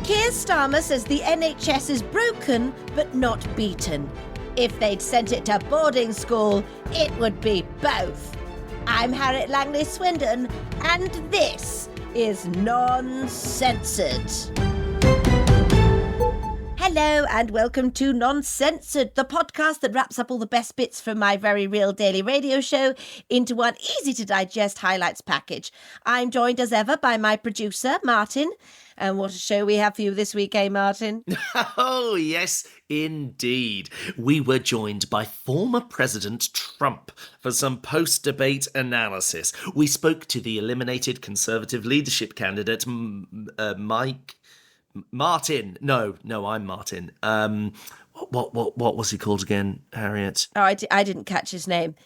Keir Starmer says the NHS is broken but not beaten. If they'd sent it to boarding school, it would be both. I'm Harriet Langley-Swindon, and this is Non-Censored. Hello and welcome to Non-Censored, the podcast that wraps up all the best bits from my very real daily radio show into one easy-to-digest highlights package. I'm joined as ever by my producer, Martin. And what a show we have for you this week, eh, Martin? Oh, yes, indeed. We were joined by former President Trump for some post-debate analysis. We spoke to the eliminated Conservative leadership candidate, Martin. No, I'm Martin. What was he called again, Harriet? Oh, I didn't catch his name.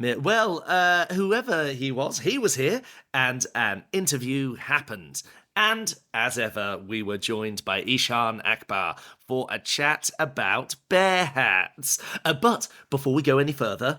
Well, whoever he was here, and an interview happened. And, as ever, we were joined by Eshaan Akbar for a chat about bear hats. But before we go any further,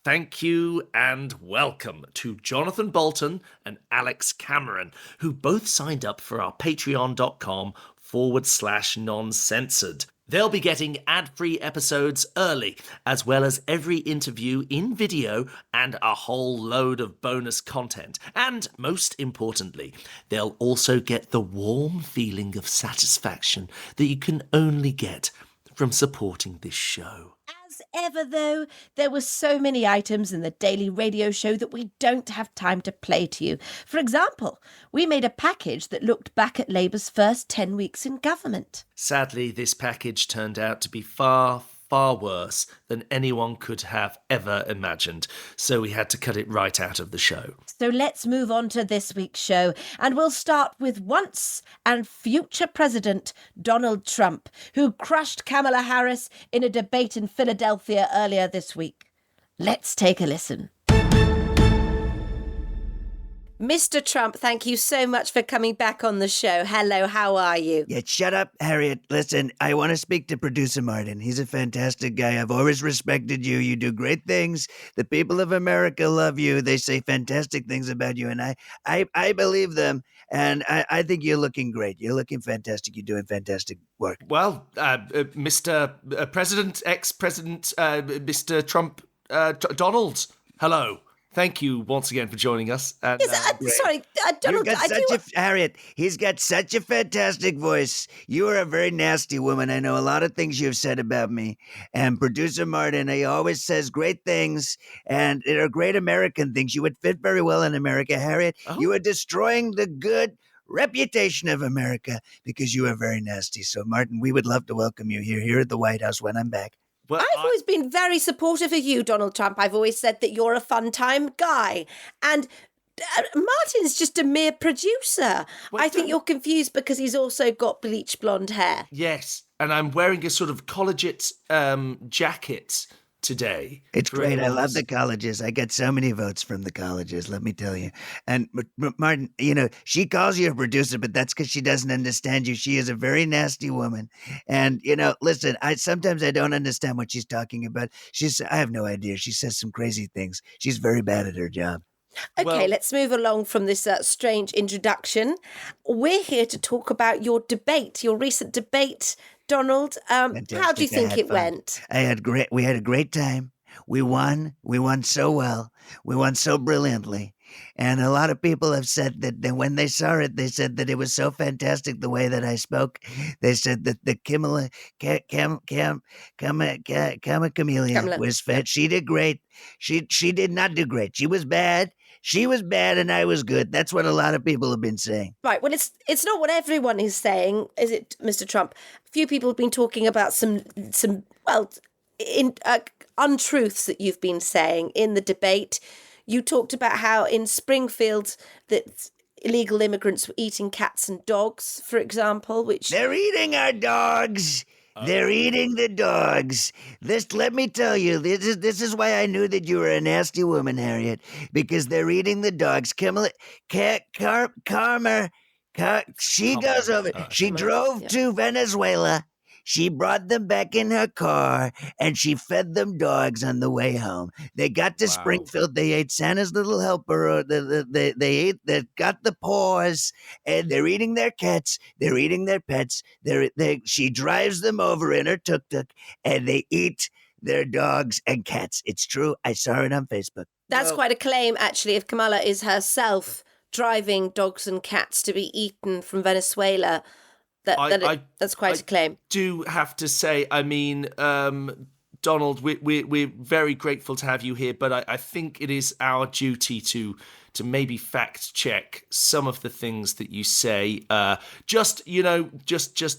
thank you and welcome to Jonathan Bolton and Alex Cameron, who both signed up for our patreon.com/noncensored. They'll be getting ad-free episodes early, as well as every interview in video and a whole load of bonus content. And most importantly, they'll also get the warm feeling of satisfaction that you can only get from supporting this show. As ever, though, there were so many items in the daily radio show that we don't have time to play to you. For example, we made a package that looked back at Labour's first 10 weeks in government. Sadly, this package turned out to be far worse than anyone could have ever imagined, so we had to cut it right out of the show. So let's move on to this week's show, and we'll start with once and future President Donald Trump, who crushed Kamala Harris in a debate in Philadelphia earlier this week. Let's take a listen. Mr. Trump, thank you so much for coming back on the show. Hello, how are you? Yeah, shut up, Harriet. Listen, I want to speak to producer Martin. He's a fantastic guy. I've always respected you. You do great things. The people of America love you. They say fantastic things about you, and I believe them. And I think you're looking great. You're looking fantastic. You're doing fantastic work. Well, Mr. President, ex-President, Mr. Trump, Donald, hello. Thank you once again for joining us. And, Sorry, Donald. Harriet, he's got such a fantastic voice. You are a very nasty woman. I know a lot of things you've said about me. And producer Martin, he always says great things, and they're great American things. You would fit very well in America, Harriet. Oh. You are destroying the good reputation of America because you are very nasty. So, Martin, we would love to welcome you here at the White House when I'm back. Well, I've always been very supportive of you, Donald Trump. I've always said that you're a fun-time guy. And Martin's just a mere producer. I think you're confused because he's also got bleach blonde hair. Yes, and I'm wearing a sort of collegiate jacket today. It's great. I love the colleges. I get so many votes from the colleges, let me tell you. And Martin, you know, she calls you a producer, but that's because she doesn't understand you. She is a very nasty woman. And, you know, listen, sometimes I don't understand what she's talking about. I have no idea. She says some crazy things. She's very bad at her job. Okay, let's move along from this strange introduction. We're here to talk about your recent debate, Donald. How do you think it went? We had a great time. We won so well. We won so brilliantly. And a lot of people have said that when they saw it, they said that it was so fantastic the way that I spoke. They said that the Kamala was fat. She did great. She did not do great. She was bad. She was bad and I was good. That's what a lot of people have been saying. Right. Well, it's not what everyone is saying, is it, Mr. Trump? A few people have been talking about some untruths that you've been saying in the debate. You talked about how in Springfield that illegal immigrants were eating cats and dogs, for example, which... They're eating our dogs. They're eating the dogs. Let me tell you, this is why I knew that you were a nasty woman, Harriet, because they're eating the dogs. Kamala, she goes over. She drove to Venezuela. She brought them back in her car, and she fed them dogs on the way home. They got to Wow. Springfield. They ate Santa's Little Helper. They got the paws, and they're eating their cats. They're eating their pets. She drives them over in her tuk-tuk, and they eat their dogs and cats. It's true. I saw it on Facebook. That's Well- quite a claim, actually, if Kamala is herself driving dogs and cats to be eaten from Venezuela. That's quite a claim. Do have to say, I mean, Donald, we're very grateful to have you here, but I think it is our duty to maybe fact check some of the things that you say. Just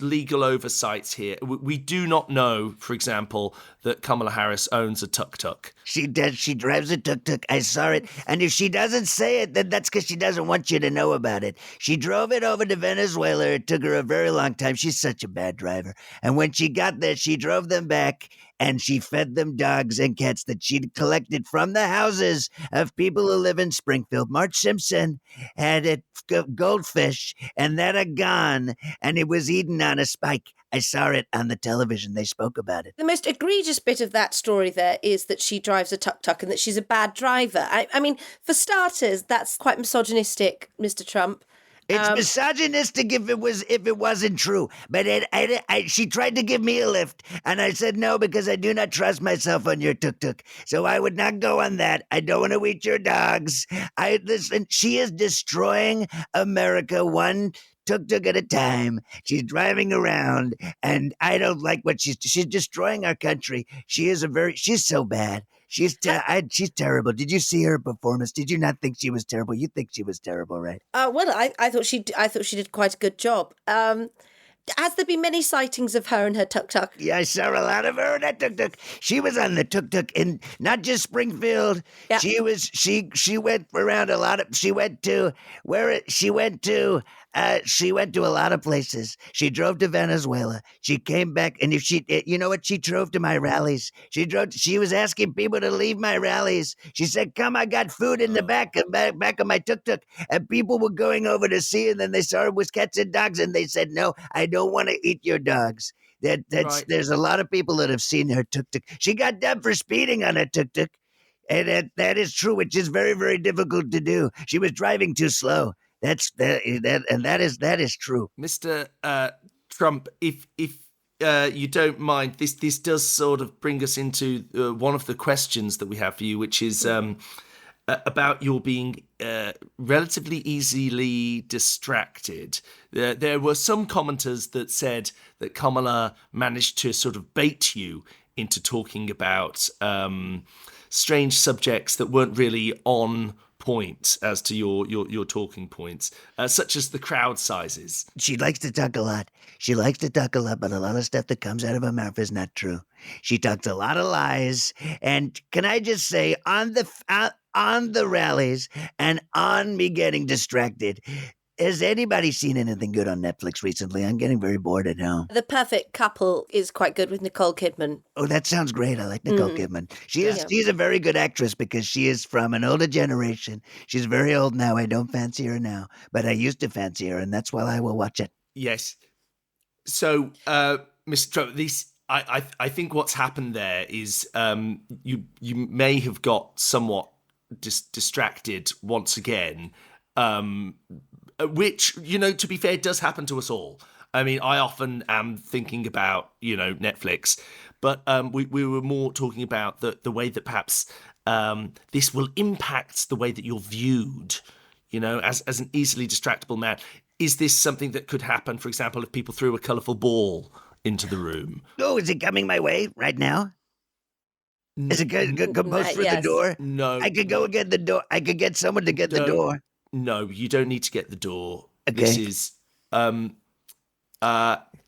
legal oversights here. We do not know, for example, that Kamala Harris owns a tuk-tuk. She does. She drives a tuk-tuk. I saw it. And if she doesn't say it, then that's because she doesn't want you to know about it. She drove it over to Venezuela. It took her a very long time. She's such a bad driver. And when she got there, she drove them back, and she fed them dogs and cats that she'd collected from the houses of people who live in Springfield. Marge Simpson had a goldfish, and that had gone, and it was eaten on a spike. I saw it on the television. They spoke about it. The most egregious bit of that story there is that she drives a tuk-tuk and that she's a bad driver. I mean, for starters, that's quite misogynistic, Mr. Trump. It's misogynistic if it wasn't true. But she tried to give me a lift, and I said no because I do not trust myself on your tuk-tuk. So I would not go on that. I don't want to eat your dogs. Listen, she is destroying America one tuk-tuk at a time. She's driving around, and I don't like what she's destroying our country. She's so bad. She's terrible. Did you see her performance? Did you not think she was terrible? You think she was terrible, right? Well, I thought she did quite a good job. Has there been many sightings of her and her tuk-tuk? Yeah, I saw a lot of her in that tuk-tuk. She was on the tuk-tuk in not just Springfield. Yeah. She went around a lot of. She went to a lot of places. She drove to Venezuela. She came back, and you know what? She drove to my rallies. She was asking people to leave my rallies. She said, "Come, I got food in the back of my tuk-tuk," and people were going over to see, and then they saw it was cats and dogs, and they said, "No, I don't want to eat your dogs." Right. There's a lot of people that have seen her tuk-tuk. She got done for speeding on her tuk-tuk, and that is true, which is very, very difficult to do. She was driving too slow. That is true. Mr. Trump, if you don't mind, this does sort of bring us into one of the questions that we have for you, which is about your being relatively easily distracted. There were some commenters that said that Kamala managed to sort of bait you into talking about strange subjects that weren't really on point as to your talking points, such as the crowd sizes. She likes to talk a lot. But a lot of stuff that comes out of her mouth is not true. She talks a lot of lies. And can I just say, on the rallies and on me getting distracted, has anybody seen anything good on Netflix recently? I'm getting very bored at home. The Perfect Couple is quite good with Nicole Kidman. Oh, that sounds great. I like Nicole Kidman. She's a very good actress because she is from an older generation. She's very old now. I don't fancy her now, but I used to fancy her, and that's why I will watch it. Yes. So, Mr. Trump, I think what's happened there is you may have got somewhat distracted once again, which, to be fair, does happen to us all. I mean, I often am thinking about, Netflix, but we were more talking about the way that perhaps this will impact the way that you're viewed, as an easily distractible man. Is this something that could happen, for example, if people threw a colourful ball into the room? Oh, is it coming my way right now? Is it going to come post for the door? No. I could go get the door. I could get someone to get the door. No, you don't need to get the door. Okay. This is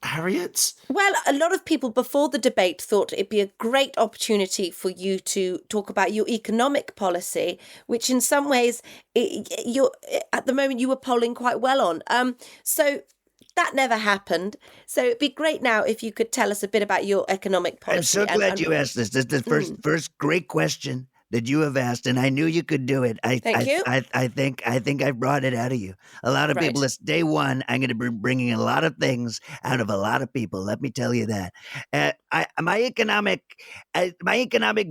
Harriet? Well, a lot of people before the debate thought it'd be a great opportunity for you to talk about your economic policy, which in some ways at the moment you were polling quite well on. So that never happened. So it'd be great now if you could tell us a bit about your economic policy. I'm so glad you asked this. This is the first great question that you have asked, and I knew you could do it. Thank you. I think I brought it out of you. A lot of people. Right. It's day one. I'm going to be bringing a lot of things out of a lot of people. Let me tell you that. My economic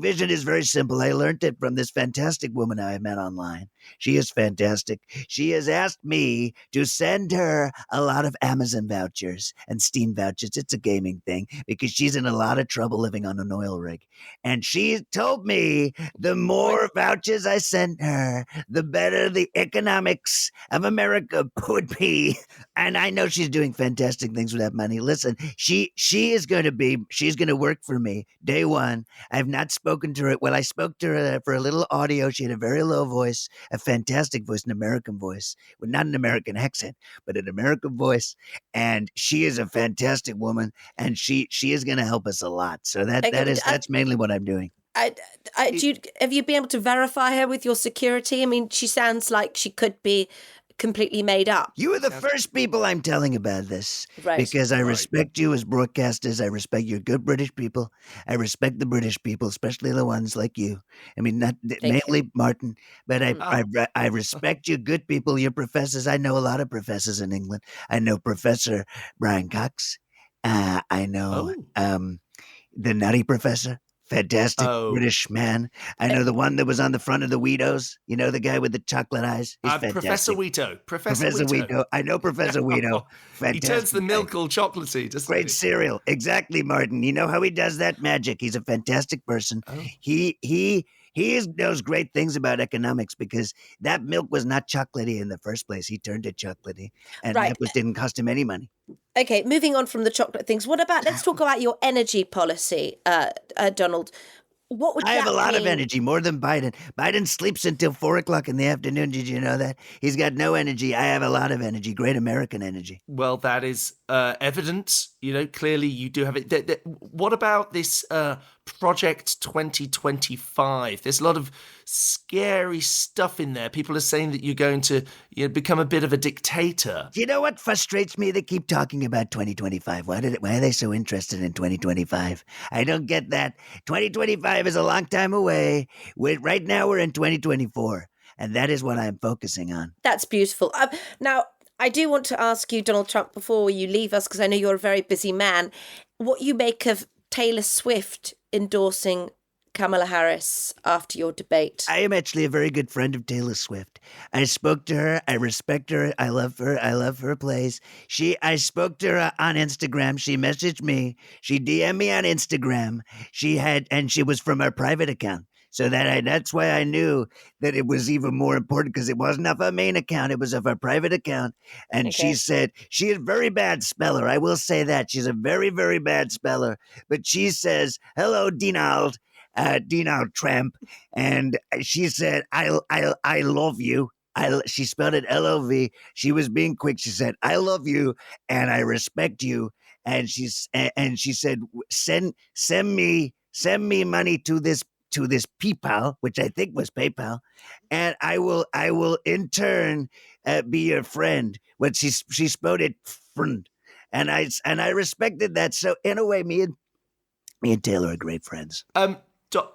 vision is very simple. I learned it from this fantastic woman I met online. She is fantastic. She has asked me to send her a lot of Amazon vouchers and Steam vouchers. It's a gaming thing because she's in a lot of trouble living on an oil rig. And she told me the more vouchers I sent her, the better the economics of America would be. And I know she's doing fantastic things with that money. Listen, she's going to work for me day one. I've not spoken to her. Well, I spoke to her for a little audio. She had a very low voice, a fantastic voice, an American voice, well, not an American accent, but an American voice. And she is a fantastic woman, and she is going to help us a lot. So that's mainly what I'm doing. Have you been able to verify her with your security? I mean, she sounds like she could be completely made up. You are the first people I'm telling about this. Right. Because I respect you as broadcasters. I respect your good British people. I respect the British people, especially the ones like you. I mean, not mainly Martin, but I respect you good people, your professors. I know a lot of professors in England. I know Professor Brian Cox. I know the Nutty Professor. Fantastic British man. I know the one that was on the front of the Wheatos. You know, the guy with the chocolate eyes? He's fantastic. Professor Wheato. Professor Wheato. I know Professor Wheato. Fantastic. He turns the milk all chocolatey, doesn't Great cereal. Exactly, Martin. You know how he does that magic. He's a fantastic person. Oh. He knows great things about economics because that milk was not chocolatey in the first place. He turned it chocolatey, and that didn't cost him any money. Okay, moving on from the chocolate things. Let's talk about your energy policy, Donald. What would I have a lot of energy, more than Biden. Biden sleeps until 4:00 in the afternoon. Did you know that? He's got no energy. I have a lot of energy, great American energy. Well, that is evident. You know, clearly you do have it. What about this Project 2025? There's a lot of scary stuff in there. People are saying that you're going to become a bit of a dictator. You know what frustrates me? They keep talking about 2025. Why are they so interested in 2025? I don't get that. 2025 is a long time away. Right now we're in 2024, and that is what I'm focusing on. That's beautiful. Now, I do want to ask you, Donald Trump, before you leave us, because I know you're a very busy man, what you make of Taylor Swift endorsing Kamala Harris after your debate. I am actually a very good friend of Taylor Swift. I spoke to her. I respect her. I love her. I love her plays. I spoke to her on Instagram. She messaged me. She DM'd me on Instagram. And she was from her private account. So that's why I knew that it was even more important, because it wasn't off her main account. It was off her private account. And She said, she is a very bad speller. I will say that. She's a very, very bad speller. But she says, hello, Donald Trump. And she said, I love you. She spelled it LOV. She was being quick. She said, I love you and I respect you. And she said, send me money to this PayPal, which I think was PayPal, and I will in turn be your friend. But she spelled it friend, and I respected that. So in a way, me and Taylor are great friends.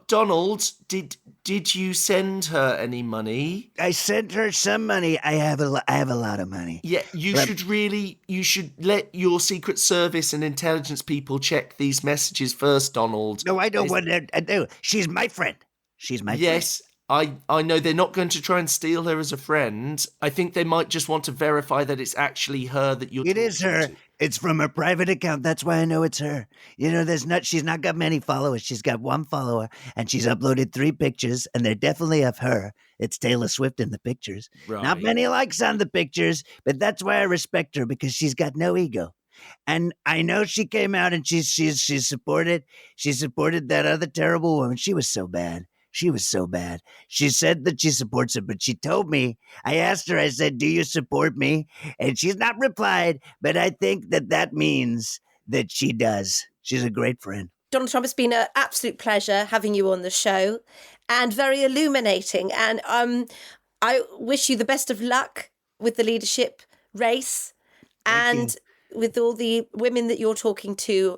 Donald, did you send her any money? I sent her some money. I have a lot of money. Yeah, you should let your Secret Service and intelligence people check these messages first, Donald. No, I don't want to do. She's my friend. Yes, I know they're not going to try and steal her as a friend. I think they might just want to verify that it's actually her that you're talking to. It is her. It's from her private account. That's why I know it's her. You know, she's not got many followers. She's got one follower, and she's uploaded 3 pictures, and they're definitely of her. It's Taylor Swift in the pictures. Right. Not many likes on the pictures, but that's why I respect her, because she's got no ego. And I know she came out and she supported that other terrible woman. She was so bad. She was so bad. She said that she supports it, but she told me, I asked her, I said, do you support me? And she's not replied, but I think that means that she does. She's a great friend. Donald Trump, it's been an absolute pleasure having you on the show, and very illuminating. And I wish you the best of luck with the leadership race and with all the women that you're talking to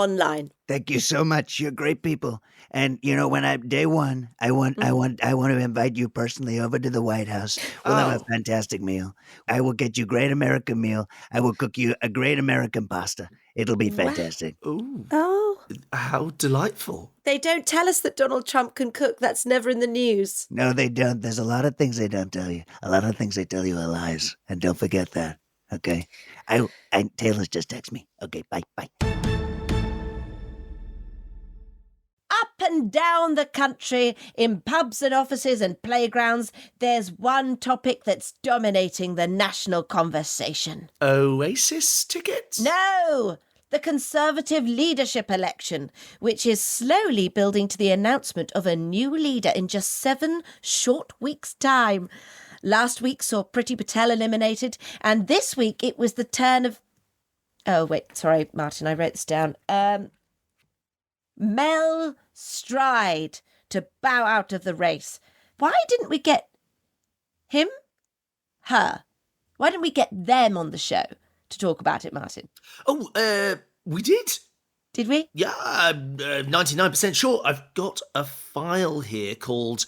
online. Thank you so much. You're great people. And when day one, I want to invite you personally over to the White House. We'll have a fantastic meal. I will get you great American meal. I will cook you a great American pasta. It'll be fantastic. Ooh, Oh, how delightful. they don't tell us that Donald Trump can cook. That's never in the news. No, they don't. There's a lot of things they don't tell you. A lot of things they tell you are lies. And don't forget that. Okay. Taylor's just text me. Okay, bye. Up and down the country, in pubs and offices and playgrounds, there's one topic that's dominating the national conversation. Oasis tickets? No! The Conservative leadership election, which is slowly building to the announcement of a new leader in just 7 short weeks' time. Last week saw Priti Patel eliminated, and this week it was the turn of... Oh, wait, sorry, Martin, I wrote this down. Mel Stride to bow out of the race. Why didn't we get him? Her? Why didn't we get them on the show to talk about it, Martin? Oh, we did. Did we? Yeah, 99% sure. I've got a file here called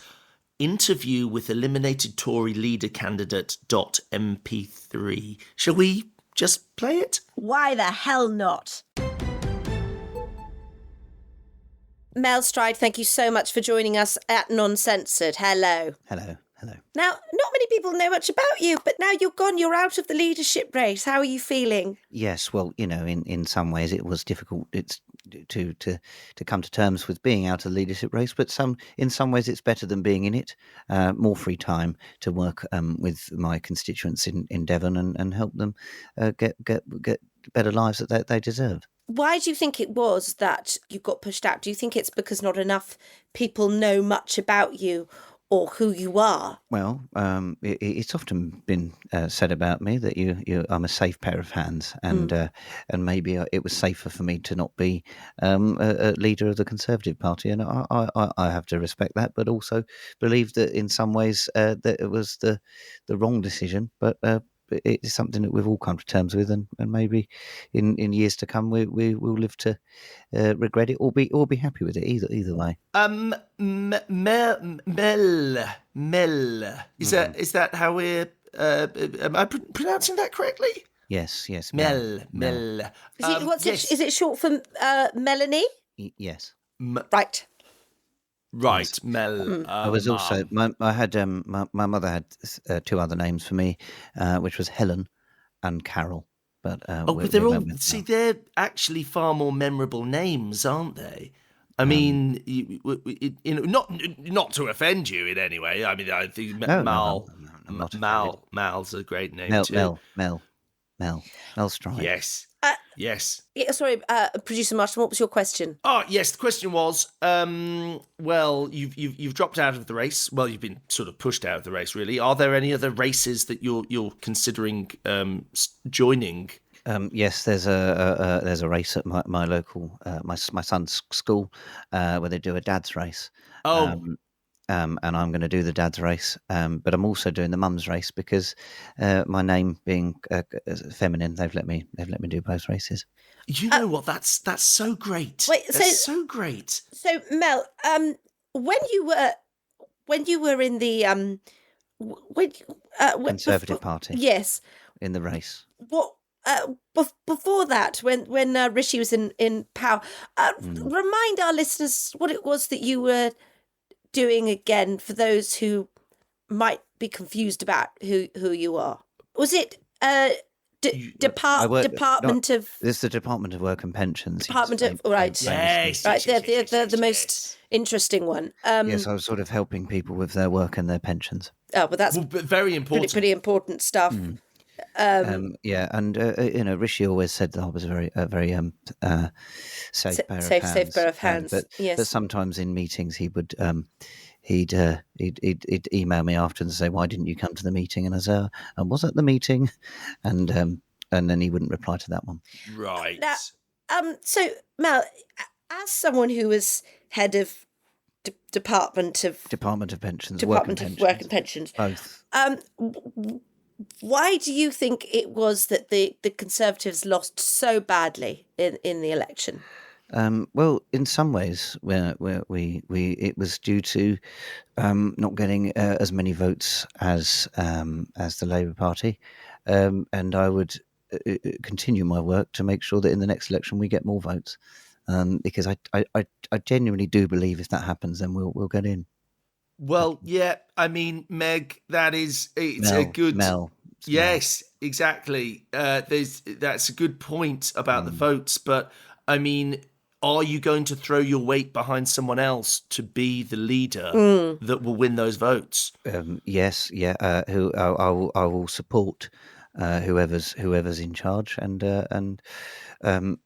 Interview with Eliminated Tory Leader Candidate .mp3. Shall we just play it? Why the hell not? Mel Stride, thank you so much for joining us at Noncensored. Hello. Hello. Now, not many people know much about you, but now you're gone, you're out of the leadership race. How are you feeling? Yes, well, in some ways it was difficult to come to terms with being out of the leadership race, but in some ways it's better than being in it. More free time to work with my constituents in Devon and help them get better lives that they deserve. Why do you think it was that you got pushed out? Do you think it's because not enough people know much about you or who you are? Well, it's often been said about me that I'm a safe pair of hands, and maybe it was safer for me to not be a leader of the Conservative Party, and I have to respect that, but also believe that in some ways that it was the wrong decision, but it's something that we've all come to terms with, and maybe in years to come we will live to regret it or be happy with it. Either way. Mel. Is that how we're? Am I pronouncing that correctly? Yes. Mel. Is it short for Melanie? Yes. Right. Right, Mel. I was also my mother had 2 other names for me, which was Helen and Carol. But but they're all they're actually far more memorable names, aren't they? I mean, not to offend you in any way. I mean, I think Mal's a great name too. Mel Stride. Yes. Yes. Yeah, sorry, Producer Martin, what was your question? Oh, yes, the question was, well, you've dropped out of the race. Well, you've been sort of pushed out of the race, really. Are there any other races that you're considering joining? Yes, there's a race at my local my son's school where they do a dad's race. And I'm going to do the dad's race, but I'm also doing the mum's race because my name being feminine, they've let me do both races. You know what? That's so great. That's so great. So Mel, when you were in the Conservative Party, yes, in the race. What before that, when Rishi was in power, remind our listeners what it was that you were doing again for those who might be confused about who you are. Was it Department of... It's the Department of Work and Pensions. Department of... Right. Yes. Right, they're the most interesting one. Yes, I was sort of helping people with their work and their pensions. Oh, but that's very important. Pretty important stuff. Yeah, and Rishi always said that I was a very safe pair of hands. But sometimes in meetings he would he'd email me after and say, "Why didn't you come to the meeting?" And I said, "I was at the meeting," and then he wouldn't reply to that one. Right. Now, so Mel, as someone who was head of Department of Pensions, Work and Pensions, both. Why do you think it was that the Conservatives lost so badly in the election? Well, in some ways, we it was due to not getting as many votes as the Labour Party, and I would continue my work to make sure that in the next election we get more votes, because I genuinely do believe if that happens, then we'll get in. Well, yeah, I mean, Meg, it's a Mel, good. Mel. It's Yes, exactly. That's a good point about the votes, but I mean, are you going to throw your weight behind someone else to be the leader that will win those votes? Yes, yeah. Who I will support whoever's in charge, and I've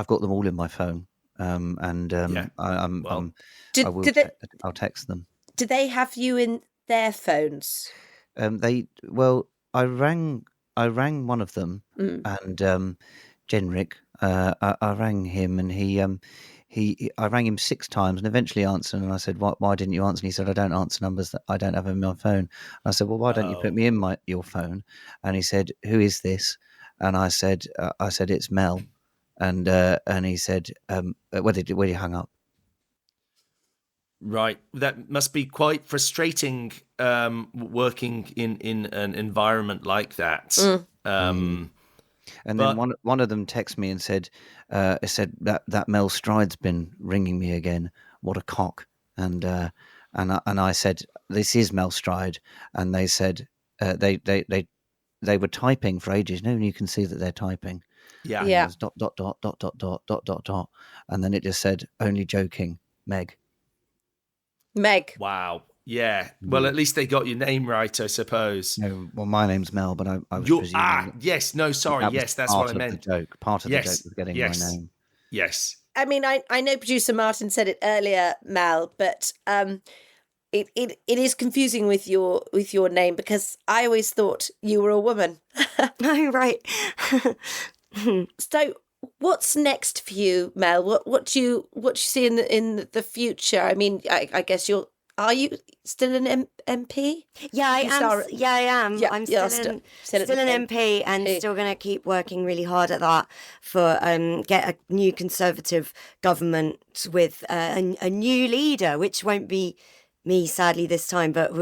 got them all in my phone, and Yeah. Well, I'll text them. Do they have you in their phones? I rang one of them, and Genrick. I rang him, and I rang him 6 times, and eventually answered. And I said, "Why didn't you answer?" And he said, "I don't answer numbers that I don't have in my phone." And I said, "Well, why don't you put me in your phone?" And he said, "Who is this?" And I said, "It's Mel." And he said, "Where did you hung up?" right. That must be quite frustrating, working in an environment like that. And But- then one of them texted me and said, that Mel Stride's been ringing me again. What a cock! And I said, "This is Mel Stride," and they said they were typing for ages. No, you can see that they're typing. Yeah. Yeah. It was dot dot dot dot dot dot dot dot dot, and then it just said, "Only joking, Meg." Meg. Wow. Yeah. Well, at least they got your name right, I suppose. No, well, my name's Mel, but I was You're, presuming yes. No, sorry. that was Yes, that's part what I of meant. the joke. Part of the joke was getting my name. Yes. I mean, I know producer Martin said it earlier, Mal, but it is confusing with your name, because I always thought you were a woman. Oh, right. So what's next for you, Mel? What do you see in the future? I mean, I guess are you still an MP? Yeah, I am. Yeah, I am. Yeah, I'm yeah, still still an MP, and still going to keep working really hard at that for get a new Conservative government with a new leader, which won't be me, sadly, this time, but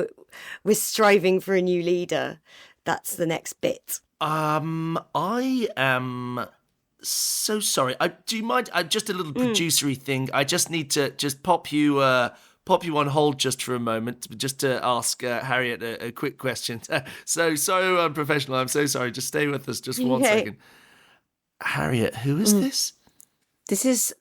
we're striving for a new leader. That's the next bit. I am so sorry. Do you mind? Just a little producery thing. I just need to just pop you on hold just for a moment, just to ask Harriet a quick question. So unprofessional. I'm so sorry. Just stay with us just for 1 second. Harriet, who is this? This is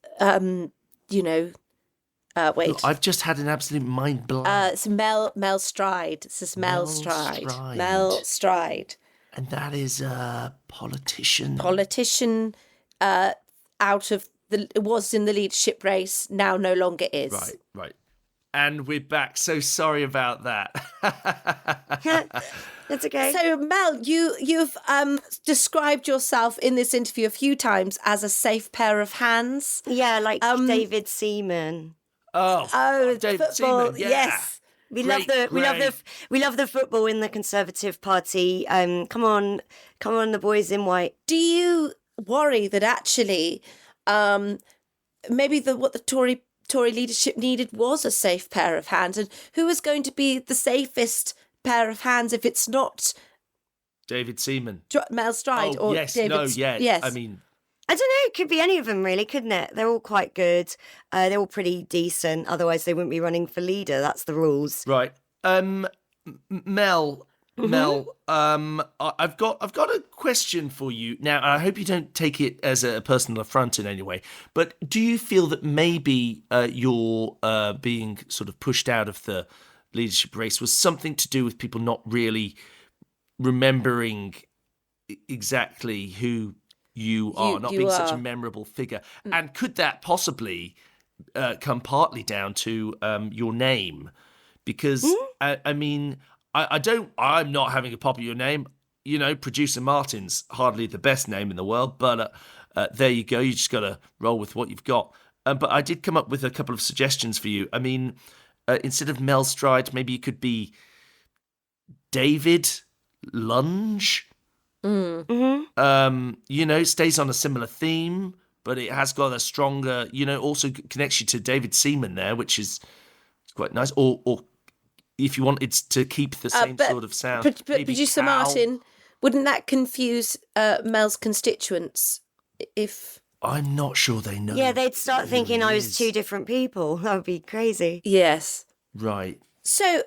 wait. I've just had an absolute mind blank. It's Mel Stride. This is Mel Stride. Mel Stride. And that is a politician. Out of it was in the leadership race, now no longer is. Right. And we're back. So sorry about that. That's okay. So Mel, you've described yourself in this interview a few times as a safe pair of hands. Yeah, like David Seaman. Oh, David football, Seaman, yeah. yes. We love the football in the Conservative Party. Come on, the boys in white. Do you worry that actually, maybe what the Tory leadership needed was a safe pair of hands, and who is going to be the safest pair of hands if it's not David Seaman, Mel Stride or yes, David? no, yeah. Yes. I don't know. It could be any of them, really, couldn't it? They're all quite good. They're all pretty decent. Otherwise, they wouldn't be running for leader. That's the rules. Right. Mel. I've got a question for you now. And I hope you don't take it as a personal affront in any way. But do you feel that maybe your being sort of pushed out of the leadership race was something to do with people not really remembering exactly who you are, not being such a memorable figure? And could that possibly come partly down to your name? Because I mean, I'm not having a pop at your name. You know, producer Martin's hardly the best name in the world, but there you go. You just got to roll with what you've got. But I did come up with a couple of suggestions for you. I mean, instead of Mel Stride, maybe you could be David Lunge. You know, stays on a similar theme, but it has got a stronger, also connects you to David Seaman there, which is quite nice. Or if you wanted to keep the same sort of sound. But maybe producer cow. Martin, wouldn't that confuse Mel's constituents if... I'm not sure they know. Yeah, they'd start who thinking he I was is. two different people. That would be crazy. Yes. Right. So,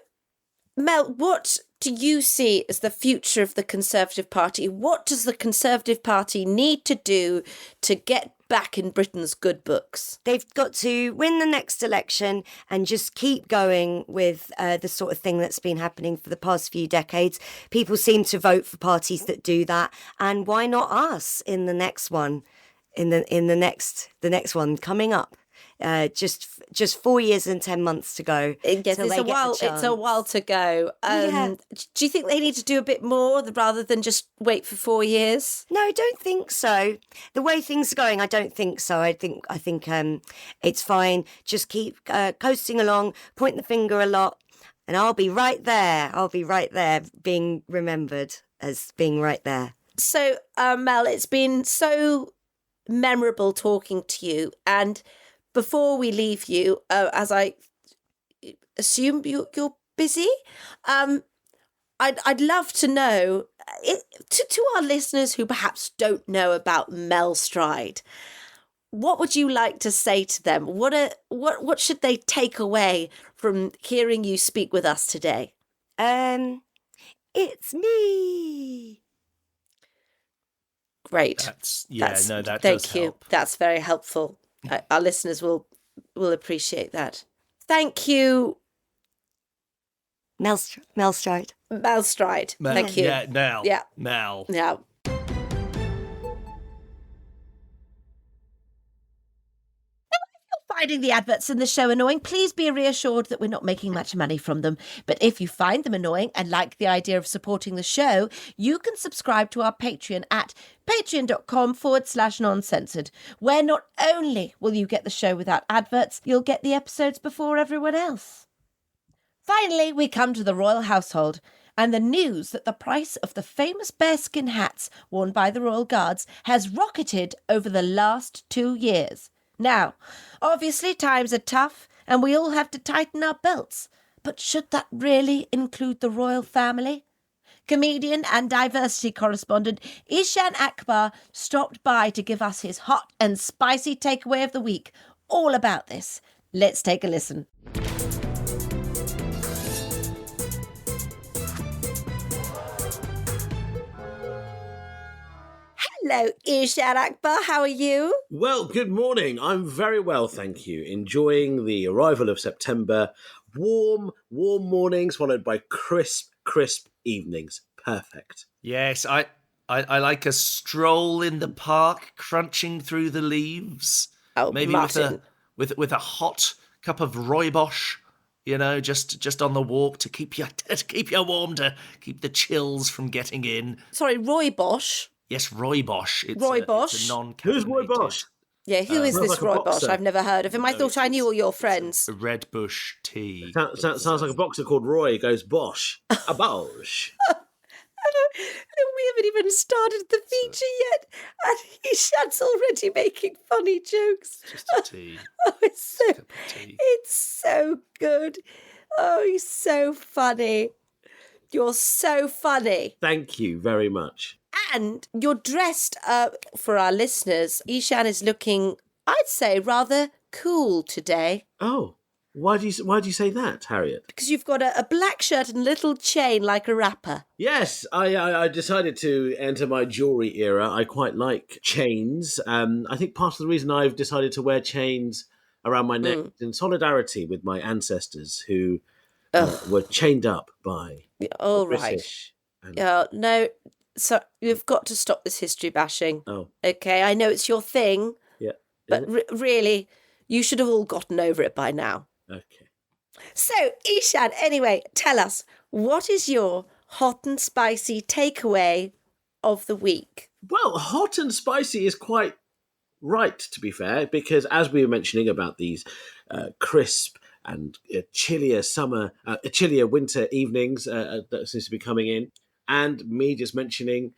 Mel, what do you see as the future of the Conservative Party? What does the Conservative Party need to do to get back in Britain's good books? They've got to win the next election and just keep going with the sort of thing that's been happening for the past few decades. People seem to vote for parties that do that, and why not us in the next one? In the next one coming up, just 4 years and 10 months to go. Yes, till they get the it's a chance. while to go. Yeah. Do you think they need to do a bit more rather than just wait for 4 years? No, I don't think so. The way things are going, I don't think so. I think it's fine. Just keep coasting along, point the finger a lot, and I'll be right there. I'll be right there, being remembered as being right there. So, Mel, it's been so memorable talking to you, and before we leave you, as I assume you're busy, I'd love to know, to our listeners who perhaps don't know about Mel Stride, what would you like to say to them? What should they take away from hearing you speak with us today? It's me. Great. That thank does you. help. That's very helpful. Our listeners will appreciate that. Thank you, Mel Stride. Mel Stride. Thank you. Yeah, Mel. Yeah. Mel. Yeah. Finding the adverts in the show annoying, please be reassured that we're not making much money from them. But if you find them annoying and like the idea of supporting the show, you can subscribe to our Patreon at patreon.com/noncensored, where not only will you get the show without adverts, you'll get the episodes before everyone else. Finally, we come to the royal household and the news that the price of the famous bearskin hats worn by the royal guards has rocketed over the last 2 years. Now, obviously times are tough and we all have to tighten our belts, but should that really include the royal family? Comedian and diversity correspondent Eshaan Akbar stopped by to give us his hot and spicy takeaway of the week, all about this. Let's take a listen. Hello, Eshaan Akbar. How are you? Well, good morning. I'm very well, thank you. Enjoying the arrival of September. Warm mornings followed by crisp evenings. Perfect. Yes, I like a stroll in the park, crunching through the leaves. Oh, maybe Martin. with a hot cup of rooibos. Just on the walk to keep you warm, to keep the chills from getting in. Sorry, rooibos. Yes, rooibos. Rooibos? It's a non-caffeinated. Who's Roy Bosch? Yeah, who is sounds this like a Roy Bosch? boxer. I've never heard of him. I No, thought I knew all your friends. Red bush tea. Sounds like a boxer called Roy. He goes Bosch. A Bosch. We haven't even started the feature yet, and Eshaan's already making funny jokes. Just a tea. Oh, it's Cup of tea. so good. Oh, he's so funny. You're so funny. Thank you very much. And you're dressed up for our listeners. Eshaan is looking, I'd say, rather cool today. Oh, why do you say that, Harriet? Because you've got a black shirt and a little chain like a rapper. Yes, I decided to enter my jewellery era. I quite like chains. I think part of the reason I've decided to wear chains around my neck is in solidarity with my ancestors who were chained up by All the right. British. And, No, so you've got to stop this history bashing. oh, Okay, I know it's your thing, yeah. but really, you should have all gotten over it by now. Okay. So, Eshaan, anyway, tell us, what is your hot and spicy takeaway of the week? Well, hot and spicy is quite right, to be fair, because as we were mentioning about these crisp and chillier winter evenings that seems to be coming in, and me just mentioning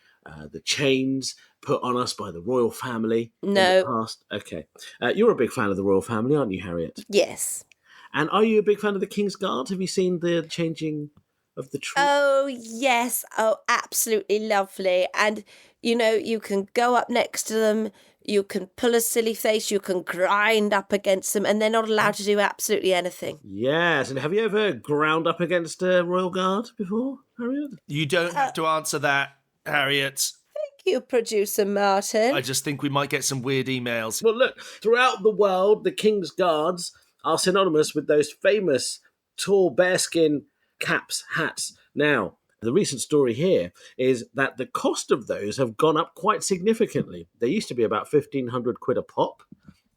the chains put on us by the royal family in No. the past. Okay. You're a big fan of the royal family, aren't you, Harriet? Yes. And are you a big fan of the King's Guard? Have you seen the changing of the troops? Oh, yes. Oh, absolutely lovely. And, you can go up next to them, you can pull a silly face, you can grind up against them, and they're not allowed to do absolutely anything. Yes. And have you ever ground up against a royal guard before, Harriet? You don't have to answer that, Harriet. Thank you, producer Martin. I just think we might get some weird emails. Well, look, throughout the world, the King's Guards are synonymous with those famous tall bearskin caps, hats. Now, the recent story here is that the cost of those have gone up quite significantly. They used to be about 1,500 quid a pop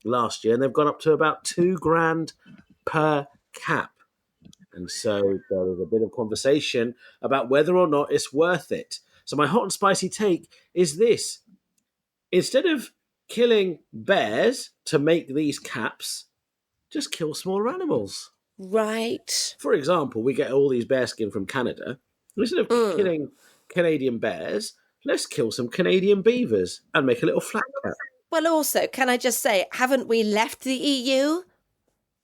last year, and they've gone up to about £2,000 per cap. And so there is a bit of conversation about whether or not it's worth it. So my hot and spicy take is this. Instead of killing bears to make these caps, just kill smaller animals. Right. For example, we get all these bearskin from Canada. Instead of killing Canadian bears, let's kill some Canadian beavers and make a little flat cap. Well, also, can I just say, haven't we left the EU?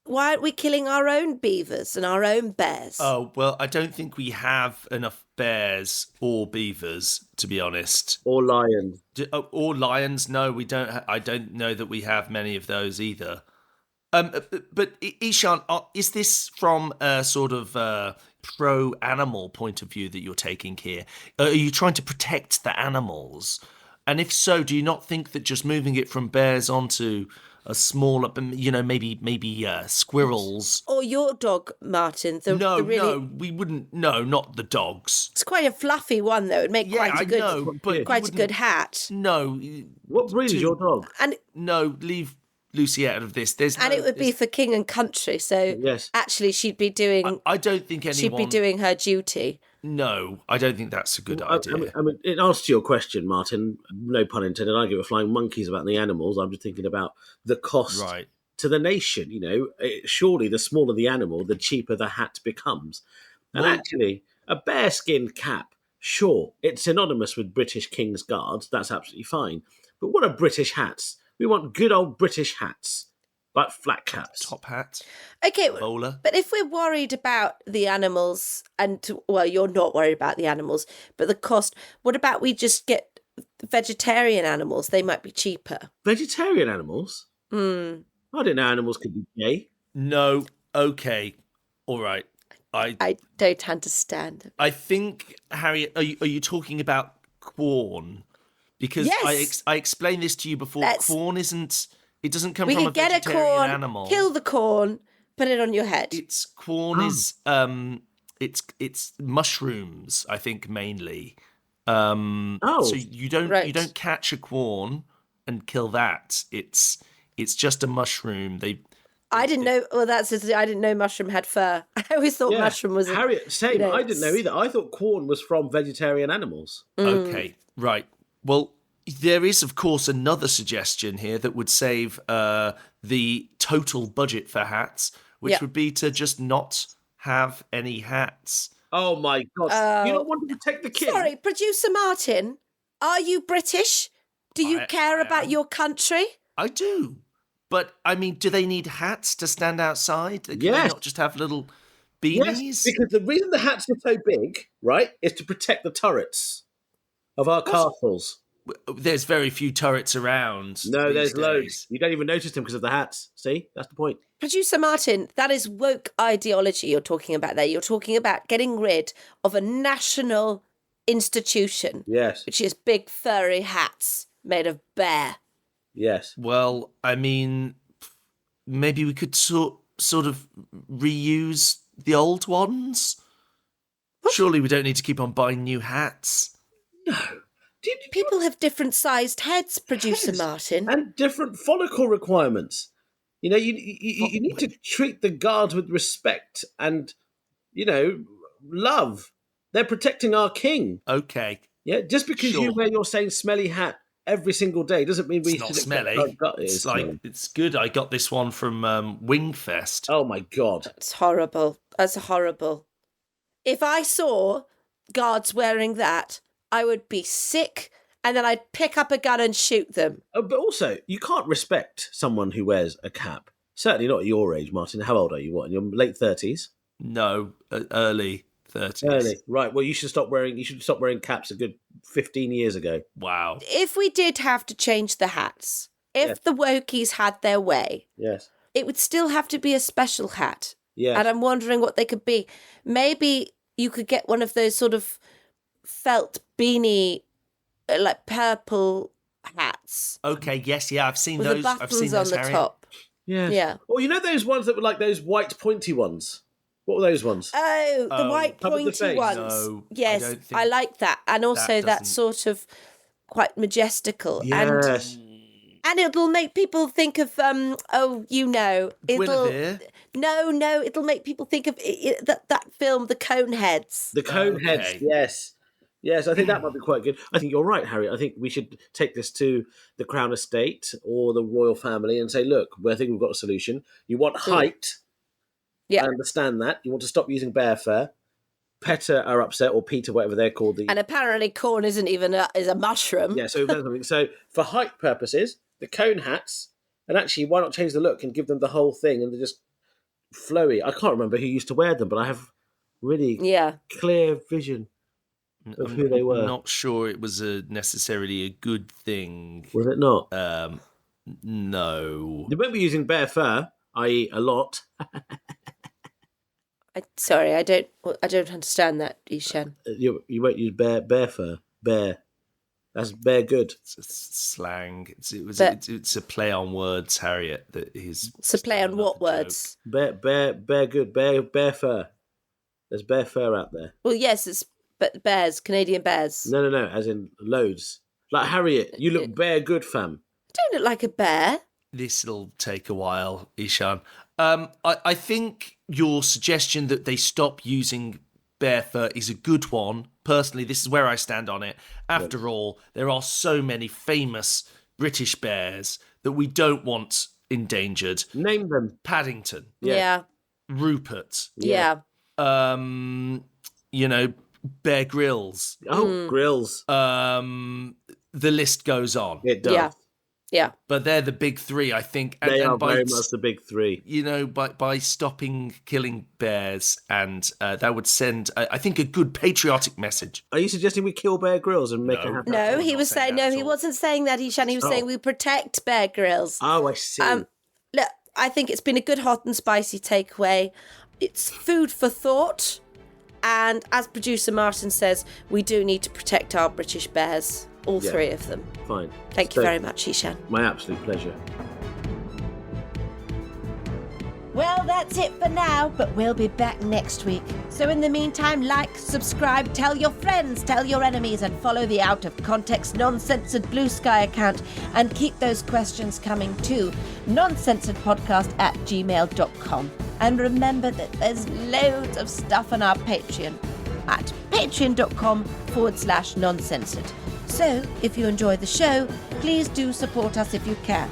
Why aren't we killing our own beavers and our own bears? Oh, well, I don't think we have enough bears or beavers, to be honest. Or lions. Or lions. No, we don't. I don't know that we have many of those either. But Eshaan, is this from a sort of pro-animal point of view that you're taking here? Are you trying to protect the animals? And if so, do you not think that just moving it from bears onto a smaller, maybe squirrels? Or your dog, Martin? No, we wouldn't. No, not the dogs. It's quite a fluffy one, though. It'd make quite a good hat. No. What breed is your dog? And no, leave Lucy out of this. It would be for king and country. So yes. Actually, she'd be doing. I don't think anyone. She'd be doing her duty. No, I don't think that's a good idea. I mean, in answer to your question, Martin, no pun intended, I give a flying monkeys about the animals. I'm just thinking about the cost to the nation. Surely the smaller the animal, the cheaper the hat becomes. And actually, a bearskin cap, sure, it's synonymous with British King's Guards. That's absolutely fine. But what are British hats? We want good old British hats. Like flat caps. Top hat. Okay, bowler. But if we're worried about the animals, you're not worried about the animals, but the cost, what about we just get vegetarian animals? They might be cheaper. Vegetarian animals? I didn't know animals could be gay. No, okay. All right. I don't understand. I think, Harriet, are you talking about corn? Because yes. I explained this to you before. Corn isn't... It doesn't come we from could a get vegetarian a corn, animal. Kill the corn, put it on your head. It's corn is it's mushrooms, I think, mainly. So you don't catch a corn and kill that. It's just a mushroom. I didn't know. Well, I didn't know mushroom had fur. I always thought mushroom was. Harriet, same. I didn't know either. I thought corn was from vegetarian animals. Okay, right. Well. There is, of course, another suggestion here that would save the total budget for hats, which would be to just not have any hats. Oh, my God. You don't want to protect the king? Sorry, Producer Martin, are you British? Do you care about your country? I do. But, I mean, do they need hats to stand outside? Can they not just have little beanies? Yes, because the reason the hats are so big, right, is to protect the turrets of our castles. There's very few turrets around. No, there's loads. You don't even notice them because of the hats. See? That's the point. Producer Martin, that is woke ideology you're talking about there. You're talking about getting rid of a national institution. Yes. Which is big furry hats made of bear. Yes. Well, I mean, maybe we could sort of reuse the old ones? Surely we don't need to keep on buying new hats. No. People have different sized heads, Producer Martin. And different follicle requirements. You need to treat the guards with respect and, love. They're protecting our king. Okay. Yeah, just because you wear your same smelly hat every single day doesn't mean we... It's not smelly. It's good. I got this one from Wingfest. Oh, my God. It's horrible. That's horrible. If I saw guards wearing that, I would be sick, and then I'd pick up a gun and shoot them. Oh, but also, you can't respect someone who wears a cap. Certainly not at your age, Martin. How old are you? What, in your late 30s? No, early 30s. Early. Right. Well, you should stop wearing caps a good 15 years ago. Wow. If we did have to change the hats, if the wokies had their way, Yes. it would still have to be a special hat. Yes. And I'm wondering what they could be. Maybe you could get one of those sort of felt beanie, like purple hats. Okay, yes, yeah, I've seen With those. the I've buttons seen those, on the Harriet. top. Yes. Yeah. Or you know those ones that were like those white pointy ones? What were those ones? Oh, the white Covered the pointy face. ones. No, I Yes, don't think I like that. And also that that doesn't- sort of quite majestical. Yes. And it'll make people think of, it'll... Guinevere. No, it'll make people think of that film, The Coneheads. The cone Okay. heads, yes. Yes, I think that might be quite good. I think you're right, Harry. I think we should take this to the Crown Estate or the royal family and say, look, I think we've got a solution. You want height. Yeah. I understand that. You want to stop using bear fur. PETA are upset, or Peter, whatever they're called. And apparently corn isn't even is a mushroom. Yeah, so that's something. So for height purposes, the cone hats, and actually, why not change the look and give them the whole thing and they're just flowy? I can't remember who used to wear them, but I have really clear vision of who they were. I'm not sure it was necessarily a good thing. Was it not? No. They won't be using bear fur, i.e. a lot. Sorry, I don't understand that, Eshaan. You won't use bear fur. Bear. That's bear good. It's a slang. But- It's a play on words, Harriet. That he's. It's a play on starting what up the joke. words? Bear good. Bear fur. There's bear fur out there. Well, yes, it's bears, Canadian bears. No, as in loads. Like Harriet, you look bear good, fam. I don't look like a bear. This'll take a while, Eshaan. I think your suggestion that they stop using bear fur is a good one. Personally, this is where I stand on it. After all, there are so many famous British bears that we don't want endangered. Name them. Paddington, Yeah. Rupert, Yeah. Bear Grylls. Oh, grills. The list goes on. It does. Yeah. Yeah. But they're the big three, I think. They are by, very much the big three. by stopping killing bears, and that would send, I think, a good patriotic message. Are you suggesting we kill Bear Grylls and make it happen? No, he I'm was not saying saying, that no, at he all. wasn't saying that, Eshaan. He was saying we protect Bear Grylls. Oh, I see. Look, I think it's been a good hot and spicy takeaway. It's food for thought. And as producer Martin says, we do need to protect our British bears, all three of them. Fine. Thank you very much, Eshaan. My absolute pleasure. Well, that's it for now, but we'll be back next week. So in the meantime, like, subscribe, tell your friends, tell your enemies, and follow the Out of Context Non-Censored Blue Sky account. And keep those questions coming to noncensoredpodcast@gmail.com. And remember that there's loads of stuff on our Patreon at patreon.com/noncensored. So if you enjoy the show, please do support us if you can.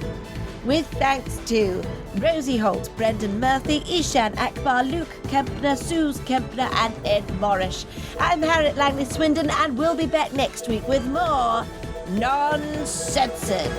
With thanks to Rosie Holt, Brendan Murphy, Eshaan Akbar, Luke Kempner, Suze Kempner, and Ed Morrish. I'm Harriet Langley-Swindon, and we'll be back next week with more Non-Censored.